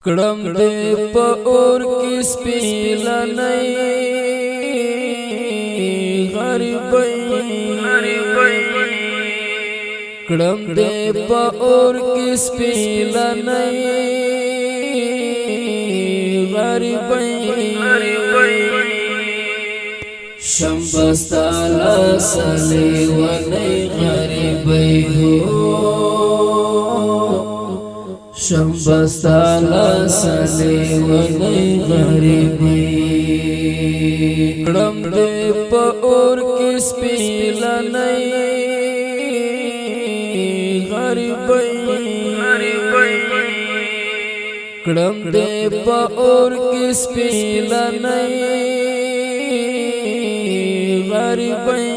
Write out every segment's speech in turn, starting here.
کړم دې په اور کې سپیلنې غریبۍ کړم دې په اور کې سپیلنې غریبۍ شمبستالا سلی ونی غریبۍ هو شمبستالا سلی ونی غریبۍ کړم دې په اور کې سپیلنې غریبۍ کړم دې په اور کې سپیلنې غریبۍ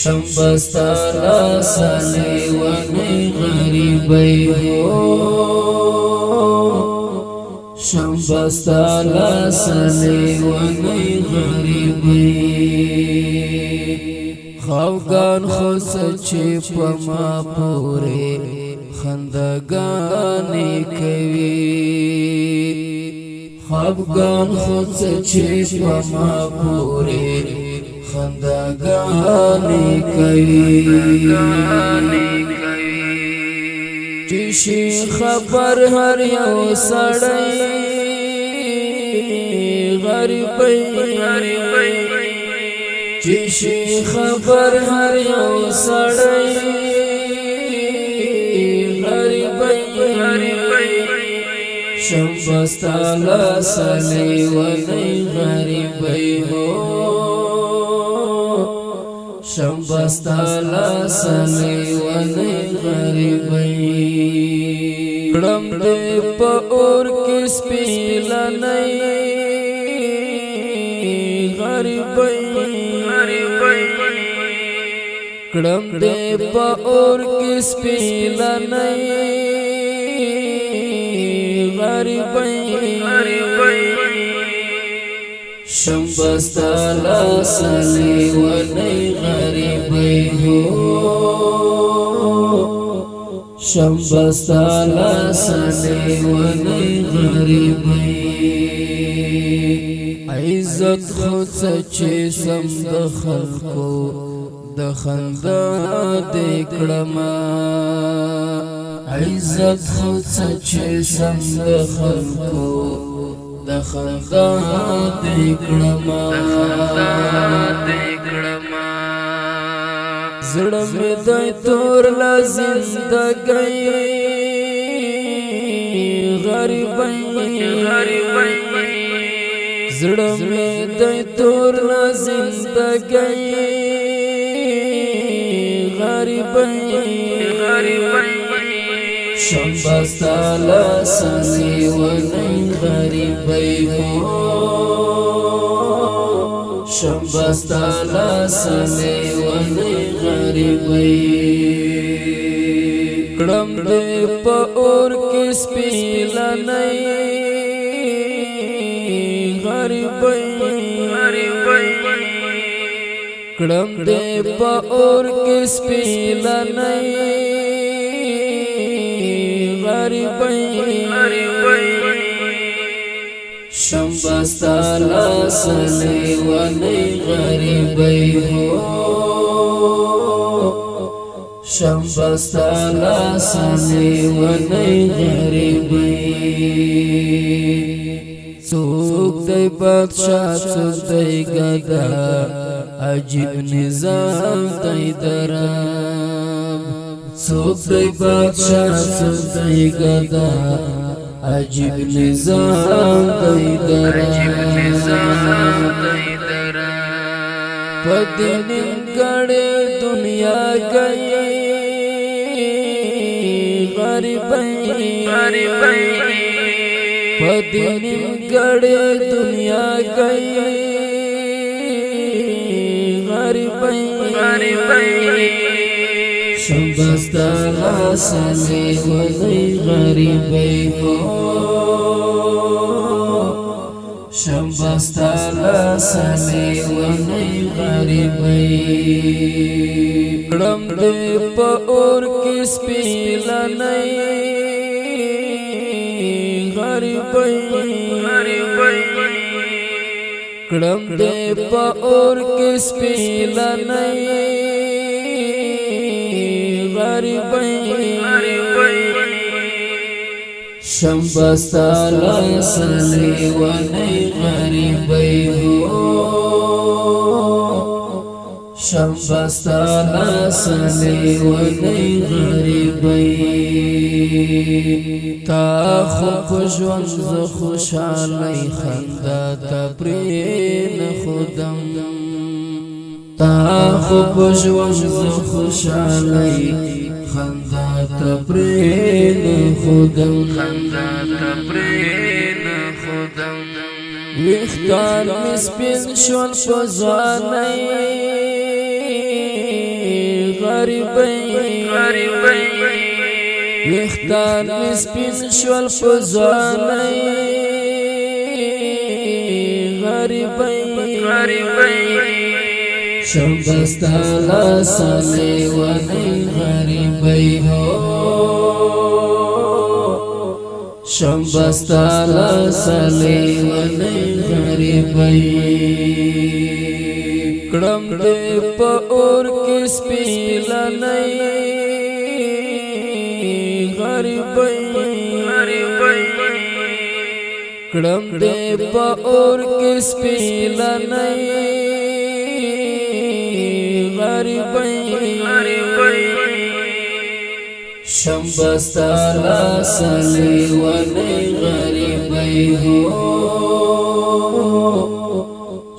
شمبستالا سلی ونی غریبۍ هو شمبستالا سلی ونی غریبۍ خفګان خو سچې په ما پورې خندګانې کوي خفګان خو سچې په ما پورې خندګانې کوي چې شي خبر هر یو سړی غریبۍ چې شي خبر هر یو سړی غریبۍ شمبستالا سلی ونی غریبۍ هو شمبستالا سلی ونی غریبۍ کړم دې په اور کې سپیلنې غریبۍ کړم دې په اور کې سپیلنې غریبۍ شمبستالا سلی ونی غریبۍ هو شمبستالا سلی ونی غریبۍ عزت خود سچې سم د خلکو د خندا دې کړما عزت خود سچې سم د خلکو د خندا دې کړما زړه مې د تور لا زندګۍ غریبۍ زړه مې د تور لا زندګۍ غریبۍ شمبستالا سلی ونی غریبۍ هو شمبستالا سلی ونی غریبۍ کړم دې په اور کې سپیلنې غریبۍ کړم دې په اور کې سپیلنې غریبۍ شمبستالا سلی ونی غریبۍ هو شمبستالا سلی ونی غریبۍ څوک دی بادشاہ څوک دی ګدا عجیب نظام دی درام څوک دی بادشاہ څوک دی ګدا عجیب نظام دی درام پدې نګړې دنیا گئی غریبۍ پدې نګړې دنیا گئی غریبۍ شمبستالا سلی ونی غریبۍ هو شمبستالا سلی ونی غریبۍ کړم دې په اور کې سپیلنې غریبی کړم دې په اور کې سپیلنی غریبی شمبستا لسلی ونی غریبی شمبستا لسلی ونی غریبی تا خوب ژوند ز خوشحالی خندا تا پرې نه خودم تا خوب ژوند ز خوشحالی خندا تا پرې نه خودم ویختان می سپین شول په ځوانۍ غریبۍ ویختان می سپین شول په ځوانۍ غریبۍ شمبستا لسلی ونی غریبۍ شمبستا لسلی ونی غریبۍ کړم دې په اور کې سپیلنی غریبۍ کړم دې په اور کې سپیلنی غریبۍ شمبستا لسلی ونی غریبۍ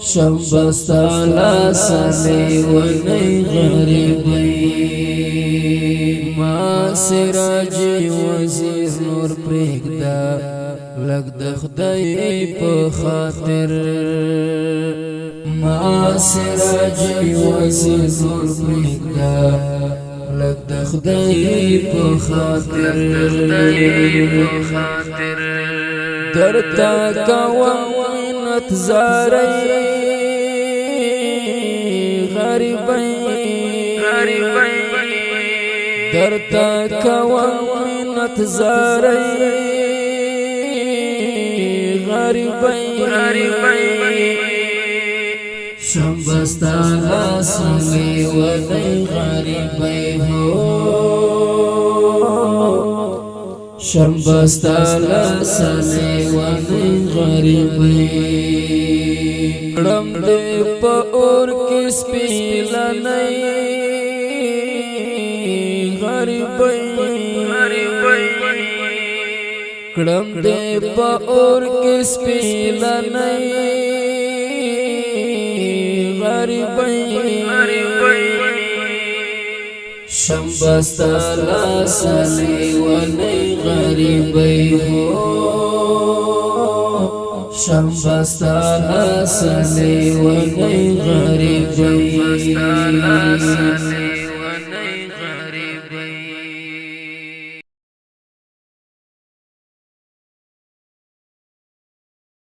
شمبستا لسلی ونی غریبۍ ما سراجی وزیر نور پرېږده لږ د خدای په خاطر ما سراجی وزیر نور پرېږده لږ د خدای په خاطر درته کوم منت زارۍ غریبۍ درته کوم منت زارۍ غریبۍ شمبستا لسلی ونی غریبۍ شمبستا لسلی ونی غریبۍ کړم دې په اور کې سپیلنی غریبۍ کړم دې په اور کې سپیلنی غریبۍ شمبستا لسلی ونی غریبۍ شمبستا لسلی ونی غریبۍ